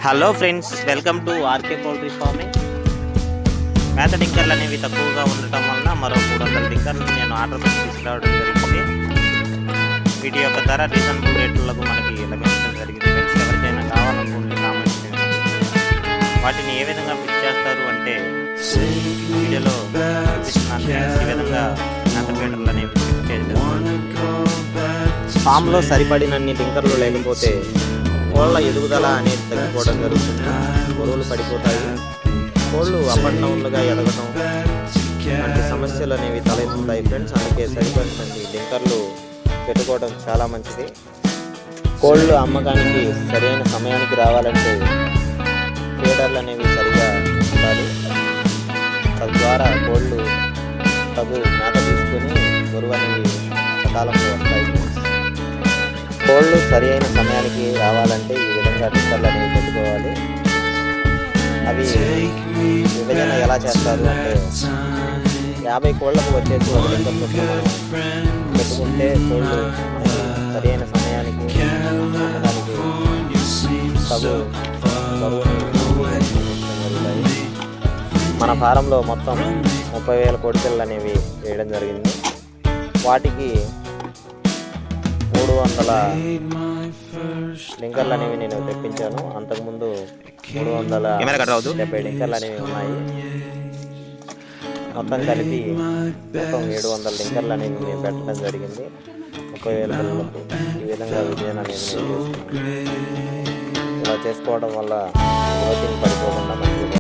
Hello friends, welcome to RK poultry farming. మేత డింకర్లు అనేవి తక్కువగా ఉండటం వలన మరో 300 డింకర్లు నేను ఆర్డర్ పెట్టి తీసుకురావడం జరిగింది. వీటి యొక్క ధర రీజనబుల్ రేట్లకు మనకి లభించడం జరిగింది. ఫ్రెండ్స్, ఎవరికైనా కావాలనుకుంటే కామెంట్ చేయండి. వాటిని ఏ విధంగా పిక్ చేస్తారు అంటే వీడియోలో చూపిస్తున్నాను. ఈ విధంగా మేత ఫీడర్లు అనేవి పిక్ చేస్తారు. ఫామ్లో సరిపడినన్ని డింకర్లు లేకపోతే కోళ్ళ ఎదుగుదల అనేది తగ్గిపోవడం జరుగుతుంది. గొడవలు పడిపోతాయి. కోళ్ళు అప్ అండ్ డౌన్లుగా ఎదగడం వంటి సమస్యలు అనేవి తలెత్తుతాయి ఫ్రెండ్స్. అందుకే సరిపడినన్ని డింకర్లు పెట్టుకోవడం చాలా మంచిది. కోళ్ళు అమ్మకానికి సరైన సమయానికి రావాలంటే ఫీడర్లు అనేవి సరిగా ఉండాలి. తద్వారా కోళ్ళు తగు మేత తీసుకొని బరువు అనేవి సకాలంలో వస్తాయి. కోళ్ళు సరి అయిన సమయానికి రావాలంటే ఈ విధంగా డింకర్లు అనేవి పెట్టుకోవాలి. అవి విభజన ఎలా చేస్తారు అంటే 50 కోళ్ళకు వచ్చేసి ఒక డింకర్ చొప్పున మనం పెట్టుకుంటే కోళ్ళు సరి అయిన సమయానికి అమ్మడానికి తగు బరువుని జరుగుతాయి. మన ఫారంలో మొత్తం 30,000 కోడిపిల్లలు అనేవి వేయడం జరిగింది. వాటికి 300 డింకర్లు అనేవి నేను తెప్పించాను. అంతకుముందు 370 డింకర్లు అనేవి ఉన్నాయి. మొత్తం కలిపి 700 డింకర్లు అనేవి మేము పెట్టడం జరిగింది. 30,000 పిల్లలకు ఈ విధంగా విజయం అనేది నేను చేసుకున్నాను. ఇలా చేసుకోవడం వల్ల గ్రోతింగ్ పడిపోకుండా